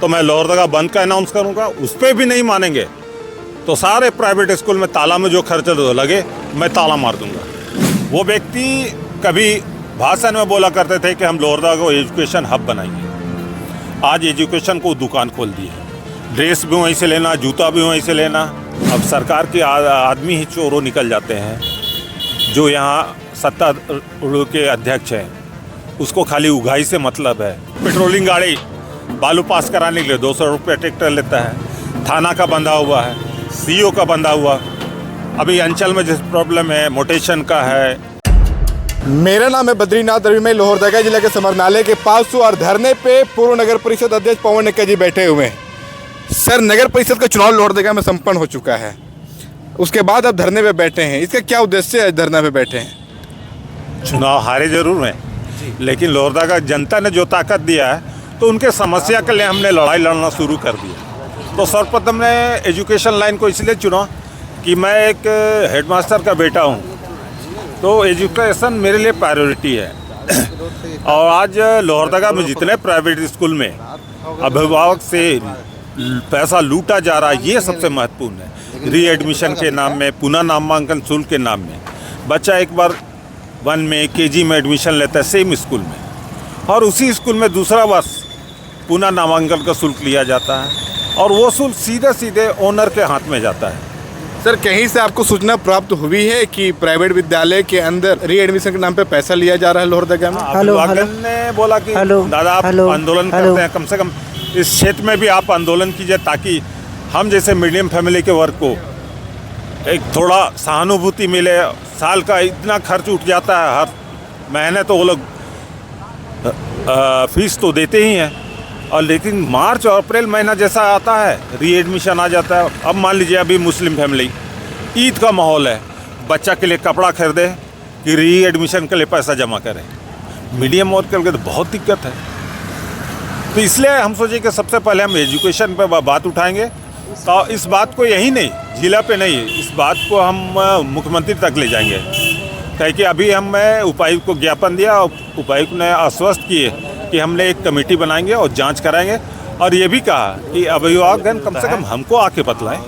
तो मैं लोहरदगा बंद का अनाउंस करूँगा, उस पर भी नहीं मानेंगे तो सारे प्राइवेट स्कूल में ताला में जो खर्च लगे मैं ताला मार दूंगा। वो व्यक्ति कभी भाषण में बोला करते थे कि हम लोहरदगा को एजुकेशन हब बनाएंगे, आज एजुकेशन को दुकान खोल दी है। ड्रेस भी वहीं से लेना, जूता भी वहीं से लेना। अब सरकार के आदमी ही चोरों निकल जाते हैं। जो यहाँ सत्ता के अध्यक्ष हैं उसको खाली उगाही से मतलब है। पेट्रोलिंग गाड़ी बालू पास कराने के लिए 200 रुपये ट्रैक्टर लेता है। थाना का बंधा हुआ है, सीओ का बंधा हुआ। अभी अंचल में जिस प्रॉब्लम है मोटेशन का है। मेरा नाम है बद्रीनाथ। अभी मैं लोहरदगा जिले के समरनाले के पास हूँ और धरने पे पूर्व नगर परिषद अध्यक्ष पवन निक्का जी बैठे हुए हैं। सर, नगर परिषद का चुनाव लोहरदगा में संपन्न हो चुका है, उसके बाद अब धरने पे बैठे हैं, इसका क्या उद्देश्य है धरना पे बैठे हैं? चुनाव हारे जरूर हैं, लेकिन लोहरदगा जनता ने जो ताकत दिया है तो उनके समस्या के लिए हमने लड़ाई लड़ना शुरू कर दिया। तो सर्वप्रथम ने एजुकेशन लाइन को इसलिए चुना कि मैं एक हेडमास्टर का बेटा हूँ, तो एजुकेशन मेरे लिए प्रायोरिटी है। और आज लोहरदगा में जितने प्राइवेट स्कूल में अभिभावक से पैसा लूटा जा रहा है, ये सबसे महत्वपूर्ण है। री एडमिशन के नाम में, पुनः नामांकन शुल्क के नाम में बच्चा एक बार 1 में केजी में एडमिशन लेता है सेम स्कूल में, और उसी स्कूल में दूसरा वर्ष पुनः नामांकन का शुल्क लिया जाता है और वो शुल्क सीधे सीधे ओनर के हाथ में जाता है। सर, कहीं से आपको सूचना प्राप्त हुई है कि प्राइवेट विद्यालय के अंदर री एडमिशन के नाम पे पैसा लिया जा रहा है लोहरदगा में? अभिभावक ने बोला कि दादा आप आंदोलन करते हैं, कम से कम इस क्षेत्र में भी आप आंदोलन कीजिए ताकि हम जैसे मीडियम फैमिली के वर्ग को एक थोड़ा सहानुभूति मिले। साल का इतना खर्च उठ जाता है, हर महीने तो वो लोग फीस तो देते ही हैं, और लेकिन मार्च और अप्रैल महीना जैसा आता है री एडमिशन आ जाता है। अब मान लीजिए अभी मुस्लिम फैमिली, ईद का माहौल है, बच्चा के लिए कपड़ा खरीदे कि री एडमिशन के लिए पैसा जमा करें, मीडियम वर्ग के लिए तो बहुत दिक्कत है। तो इसलिए हम सोचे कि सबसे पहले हम एजुकेशन पे बात उठाएंगे। तो इस बात को यही नहीं, जिला पे नहीं, इस बात को हम मुख्यमंत्री तक ले जाएंगे। कह कि अभी मैं उपायुक्त को ज्ञापन दिया और उपायुक्त ने आश्वस्त किए कि हमने एक कमेटी बनाएंगे और जांच कराएंगे, और ये भी कहा कि अभिभावकगण कम से कम हमको आके बतलाएं,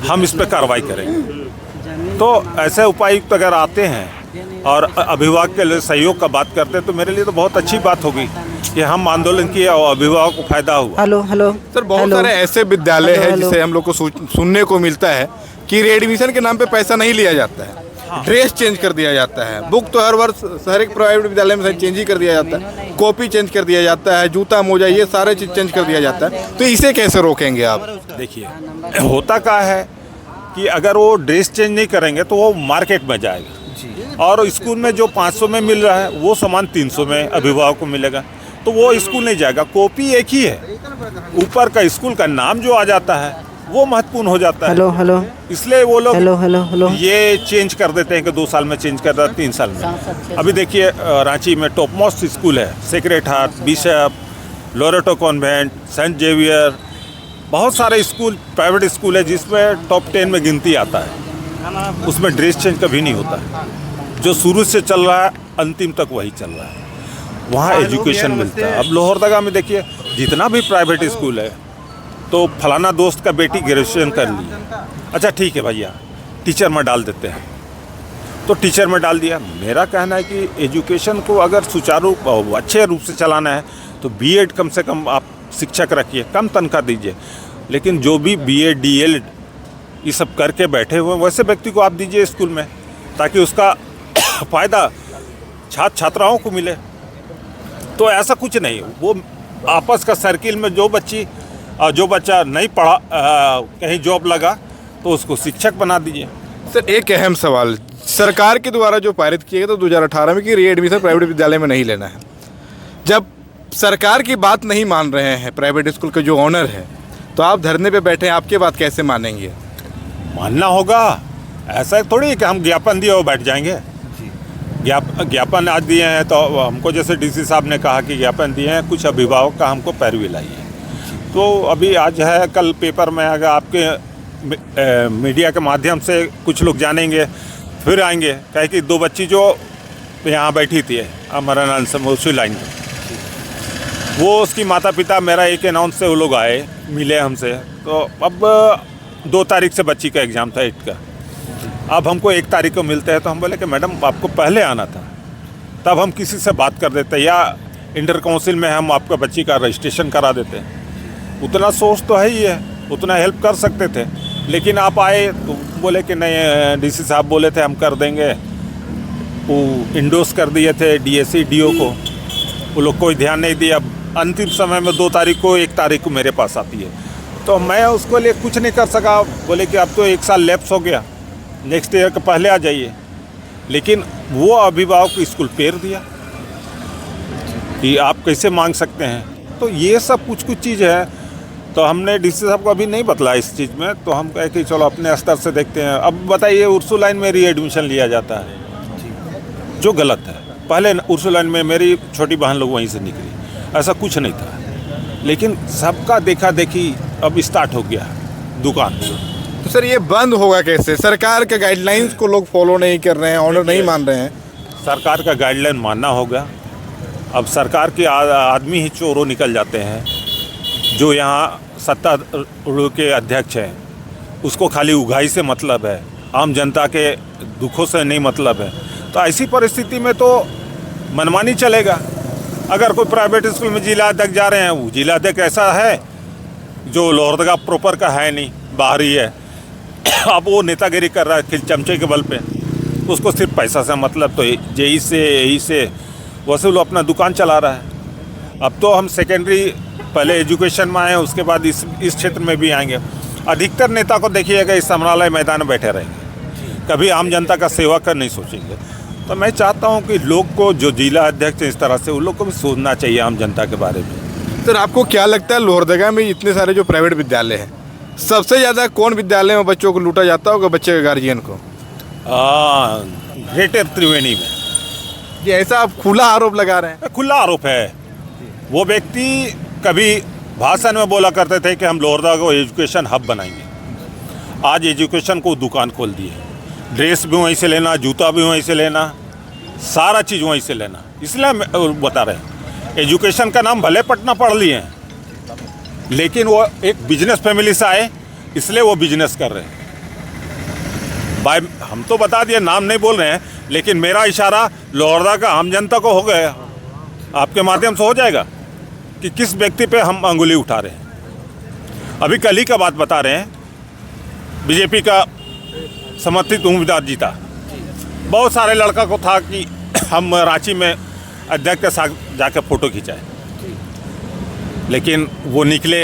हम इस पर कार्रवाई करेंगे। तो ऐसे उपायुक्त अगर आते हैं और अभिभावक के लिए सहयोग का बात करते हैं तो मेरे लिए तो बहुत अच्छी बात होगी कि हम आंदोलन किए और अभिभावक को फायदा हुआ। हेलो सर, बहुत सारे ऐसे विद्यालय हैं जिसे हम लोग को सुनने को मिलता है कि री एडमिशन के नाम पे पैसा नहीं लिया जाता है, ड्रेस चेंज कर दिया जाता है, बुक तो हर वर्ष हर एक प्राइवेट विद्यालय में चेंज ही कर दिया जाता है, कॉपी चेंज कर दिया जाता है, जूता मोजा ये सारे चीज़ चेंज कर दिया जाता है। तो इसे कैसे रोकेंगे आप? देखिए, होता क्या है कि अगर वो ड्रेस चेंज नहीं करेंगे तो वो मार्केट में जाएगा, और स्कूल में जो 500 में मिल रहा है वो सामान 300 में अभिभावक को मिलेगा, तो वो स्कूल नहीं जाएगा। कॉपी एक ही है, ऊपर का स्कूल का नाम जो आ जाता है वो महत्वपूर्ण हो जाता है। हेलो इसलिए वो लोग हेलो ये चेंज कर देते हैं कि 2 साल में चेंज कर देता है, 3 साल में। अभी देखिए रांची में टॉप मोस्ट स्कूल है, sacred heart, bishop, Loreto convent, saint Xavier, बहुत सारे स्कूल प्राइवेट स्कूल है जिसमें टॉप 10 में गिनती आता है। उसमें ड्रेस चेंज कभी नहीं होता है, जो शुरू से चल रहा है अंतिम तक वही चल रहा है, वहाँ एजुकेशन मिलता है। अब लोहरदगा में देखिए जितना भी प्राइवेट स्कूल है, तो फलाना दोस्त का बेटी ग्रेजुएशन कर ली, अच्छा ठीक है भैया टीचर में डाल देते हैं, तो टीचर में डाल दिया। मेरा कहना है कि एजुकेशन को अगर सुचारू अच्छे रूप से चलाना है तो बीएड कम से कम आप शिक्षक रखिए, कम तनख्वाह दीजिए, लेकिन जो भी बीएड डीएलएड ये सब करके बैठे हुए वैसे व्यक्ति को आप दीजिए स्कूल में, ताकि उसका फ़ायदा छात्र छात्राओं को मिले। तो ऐसा कुछ नहीं, वो आपस का सर्किल में जो बच्चा नहीं पढ़ा कहीं जॉब लगा तो उसको शिक्षक बना दीजिए। सर, एक अहम सवाल, सरकार के द्वारा जो पारित किया गया था 2018 में कि री एडमिशन प्राइवेट विद्यालय में नहीं लेना है, जब सरकार की बात नहीं मान रहे हैं प्राइवेट स्कूल के जो ऑनर है, तो आप धरने पे बैठे हैं, आपकी बात कैसे मानेंगे? मानना होगा, ऐसा थोड़ी है कि हम ज्ञापन दिए और बैठ जाएंगे। ज्ञापन आज दिए हैं तो हमको जैसे डीसी साहब ने कहा कि ज्ञापन दिए हैं, कुछ अभिभावक का हमको पैरवी लाई है। तो अभी आज है, कल पेपर में अगर आपके मीडिया के माध्यम से कुछ लोग जानेंगे, फिर आएंगे कहे कि 2 बच्ची जो यहाँ बैठी थी अमरानंद समोसी लाइन में, वो उसकी माता पिता मेरा एक अनाउंस से वो लोग आए, मिले हमसे। तो अब 2 तारीख से बच्ची का एग्ज़ाम था 8 का। अब हमको 1 तारीख को मिलते हैं तो हम बोले कि मैडम आपको पहले आना था, तब हम किसी से बात कर देते या इंटर काउंसिल में हम आपका बच्ची का रजिस्ट्रेशन करा देते। उतना सोच तो है ही है, उतना हेल्प कर सकते थे। लेकिन आप आए तो बोले कि नहीं, डीसी साहब बोले थे हम कर देंगे, वो इंडोर्स कर दिए थे डीएससी डीओ को, वो लोग कोई ध्यान नहीं दिया। अंतिम समय में 2 तारीख को 1 तारीख को मेरे पास आती है, तो मैं उसको लिए कुछ नहीं कर सका। बोले कि अब तो 1 साल लैप्स हो गया, नेक्स्ट ईयर के पहले आ जाइए। लेकिन वो अभिभावक स्कूल पेर दिया कि आप कैसे मांग सकते हैं। तो ये सब कुछ चीज़ है। तो हमने डीसी साहब को अभी नहीं बतला इस चीज़ में, तो हम कहे कि चलो अपने स्तर से देखते हैं। अब बताइए, उर्सुलाइन में रीएडमिशन लिया जाता है, जो गलत है। पहले उर्सुलाइन में मेरी छोटी बहन लोग वहीं से निकली, ऐसा कुछ नहीं था। लेकिन सबका देखा देखी अब स्टार्ट हो गया दुकान। तो सर ये बंद होगा कैसे? सरकार के गाइडलाइंस को लोग फॉलो नहीं कर रहे हैं, ऑर्डर नहीं मान रहे हैं। सरकार का गाइडलाइन मानना होगा। अब सरकार के आदमी ही चोरों निकल जाते हैं। जो यहाँ सत्तारूढ़ के अध्यक्ष हैं, उसको खाली उगाही से मतलब है, आम जनता के दुखों से नहीं मतलब है। तो ऐसी परिस्थिति में तो मनमानी चलेगा। अगर कोई प्राइवेट स्कूल में जिला अध्यक्ष जा रहे हैं, वो जिला अध्यक्ष ऐसा है जो लोहरदगा प्रॉपर का है नहीं, बाहरी है। अब वो नेतागिरी कर रहा है फिर चमचे के बल पे, उसको सिर्फ पैसा से मतलब। तो जेई से यही से वसूल अपना दुकान चला रहा है। अब तो हम सेकेंडरी पहले एजुकेशन में आए, उसके बाद इस क्षेत्र में भी आएंगे। अधिकतर नेता को देखिएगा इस समरालय मैदान में बैठे रहेंगे, कभी आम जनता का सेवा कर नहीं सोचेंगे। तो मैं चाहता हूं कि लोग को, जो जिला अध्यक्ष इस तरह से, उन लोग को भी सोचना चाहिए आम जनता के बारे में। सर आपको क्या लगता है लोहरदगा में इतने सारे जो प्राइवेट विद्यालय हैं, सबसे ज़्यादा कौन विद्यालय में बच्चों को लूटा जाता होगा, बच्चे के गार्जियन को? ग्रेटर त्रिवेणी में। ये ऐसा आप खुला आरोप लगा रहे हैं? खुला आरोप है। वो व्यक्ति कभी भाषण में बोला करते थे कि हम लोहरदगा को एजुकेशन हब बनाएंगे। आज एजुकेशन को दुकान खोल दिए। ड्रेस भी वहीं से लेना, जूता भी वहीं से लेना, सारा चीज़ वहीं से लेना। इसलिए हम बता रहे हैं, एजुकेशन का नाम भले पटना पढ़ लिए हैं, लेकिन वो एक बिजनेस फैमिली से आए, इसलिए वो बिजनेस कर रहे हैं। भाई हम तो बता दिए, नाम नहीं बोल रहे हैं, लेकिन मेरा इशारा लोहरदगा का आम जनता को हो गया। आपके माध्यम से हो जाएगा कि किस व्यक्ति पे हम अंगुली उठा रहे हैं। अभी कल ही का बात बता रहे हैं, बीजेपी का समर्थित उम्मीदवार जीता। बहुत सारे लड़का को था कि हम रांची में अध्यक्ष के साथ जाकर फ़ोटो खिंचाए, लेकिन वो निकले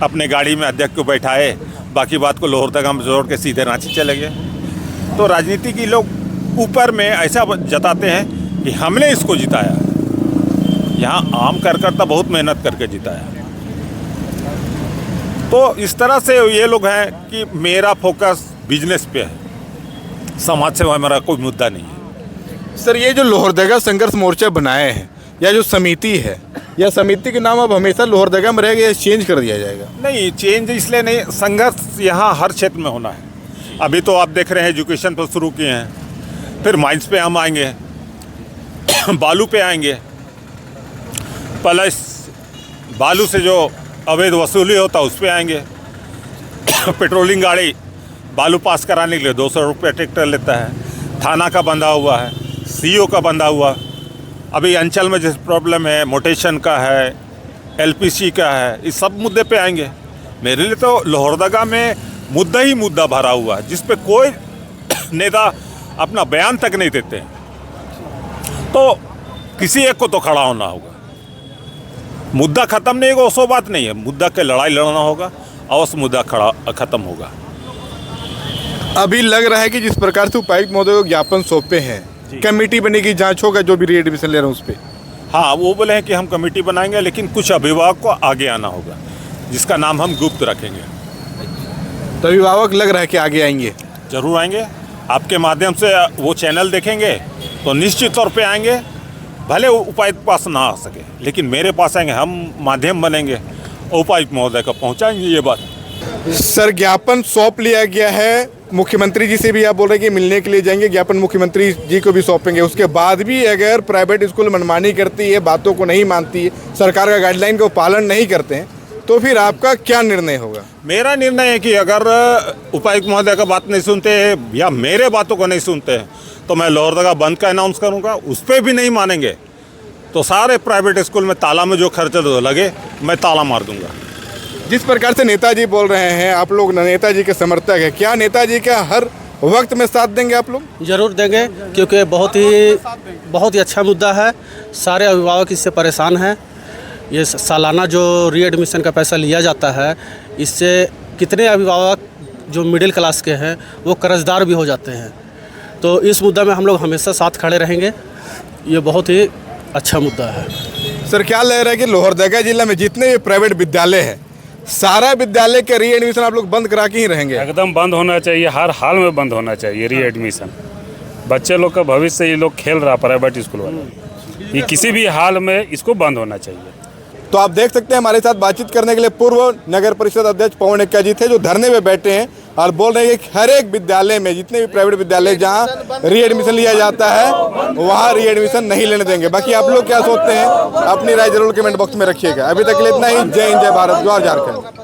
अपने गाड़ी में, अध्यक्ष को बैठाए, बाकी बात को लोहरदगा में जोड़ के सीधे रांची चले गए। तो राजनीति के लोग ऊपर में ऐसा जताते हैं कि हमने इसको जिताया। यहाँ आम कार्यकर्ता बहुत मेहनत करके जिताया। तो इस तरह से ये लोग हैं कि मेरा फोकस बिजनेस पे है, समाज सेवा मेरा कोई मुद्दा नहीं है। सर ये जो लोहरदगा संघर्ष मोर्चा बनाए हैं, या जो समिति है, या समिति के नाम अब हमेशा लोहरदगा में रहेगा या चेंज कर दिया जाएगा? नहीं, चेंज इसलिए नहीं, संघर्ष यहाँ हर क्षेत्र में होना है। अभी तो आप देख रहे हैं एजुकेशन पर शुरू किए हैं, फिर माइंस पे हम आएंगे, बालू पे आएंगे। प्लस बालू से जो अवैध वसूली होता है उस पर आएंगे। पेट्रोलिंग गाड़ी बालू पास कराने के लिए 200 रुपये ट्रैक्टर लेता है। थाना का बंधा हुआ है, सीओ का बंधा हुआ। अभी अंचल में जिस प्रॉब्लम है, मोटेशन का है, एलपीसी का है, इस सब मुद्दे पे आएंगे। मेरे लिए तो लोहरदगा में मुद्दा ही मुद्दा भरा हुआ है, जिस पे कोई नेता अपना बयान तक नहीं देते। तो किसी एक को तो खड़ा होना होगा। मुद्दा ख़त्म नहीं होगा, उसो बात नहीं है, मुद्दा के लड़ाई लड़ना होगा, अवश्य मुद्दा ख़त्म होगा। अभी लग रहा है कि जिस प्रकार से उपायुक्त महोदय को ज्ञापन सौंपे हैं, कमेटी बनेगी, जांच होगा जो भी रीएडमिशन ले रहे हैं उस पर। हाँ, वो बोले हैं कि हम कमेटी बनाएंगे, लेकिन कुछ अभिभावक को आगे आना होगा, जिसका नाम हम गुप्त रखेंगे। तो अभिभावक लग रहा है कि आगे आएंगे? जरूर आएंगे। आपके माध्यम से वो चैनल देखेंगे तो निश्चित तौर पे आएंगे। भले उपायुक्त पास ना आ सके, लेकिन मेरे पास आएंगे, हम माध्यम बनेंगे, उपायुक्त महोदय को पहुंचाएंगे ये बात। सर ज्ञापन सौंप लिया गया है, मुख्यमंत्री जी से भी आप बोल रहे हैं कि मिलने के लिए जाएंगे, ज्ञापन मुख्यमंत्री जी को भी सौंपेंगे, उसके बाद भी अगर प्राइवेट स्कूल मनमानी करती है, बातों को नहीं मानती है, सरकार का गाइडलाइन को पालन नहीं करते हैं, तो फिर आपका क्या निर्णय होगा? मेरा निर्णय है कि अगर उपायुक्त महोदय का बात नहीं सुनते या मेरे बातों को नहीं सुनते तो मैं लोहरदगा बंद का अनाउंस करूंगा। उस पर भी नहीं मानेंगे तो सारे प्राइवेट स्कूल में ताला में जो खर्च लगे मैं ताला मार दूंगा। जिस प्रकार से नेताजी बोल रहे हैं, आप लोग नेताजी के समर्थक हैं, क्या नेताजी का हर वक्त में साथ देंगे आप लोग? ज़रूर देंगे, क्योंकि बहुत ही अच्छा मुद्दा है। सारे अभिभावक इससे परेशान हैं। ये सालाना जो रीएडमिशन का पैसा लिया जाता है, इससे कितने अभिभावक जो मिडिल क्लास के हैं वो कर्जदार भी हो जाते हैं। तो इस मुद्दा में हम लोग हमेशा साथ खड़े रहेंगे। ये बहुत ही अच्छा मुद्दा है। सर, क्या लग रहा है कि लोहरदगा जिला में जितने भी प्राइवेट विद्यालय हैं, सारा विद्यालय के रीएडमिशन आप लोग बंद करा के ही रहेंगे? एकदम बंद होना चाहिए, हर हाल में बंद होना चाहिए रीएडमिशन। बच्चे लोग का भविष्य ये लोग खेल रहा प्राइवेट स्कूल वाले, ये किसी भी हाल में इसको बंद होना चाहिए। तो आप देख सकते हैं हमारे साथ बातचीत करने के लिए पूर्व नगर परिषद अध्यक्ष पवन एक्का जी थे, जो धरने में बैठे हैं और बोल रहे हैं कि हर एक विद्यालय में, जितने भी प्राइवेट विद्यालय जहां रीएडमिशन लिया जाता है वहां रीएडमिशन नहीं लेने देंगे। बाकी आप लोग क्या सोचते हैं, अपनी राय जरूर कमेंट बॉक्स में रखिएगा। अभी तक के लिए इतना ही। जय हिंद, जय भारत, जय झारखंड।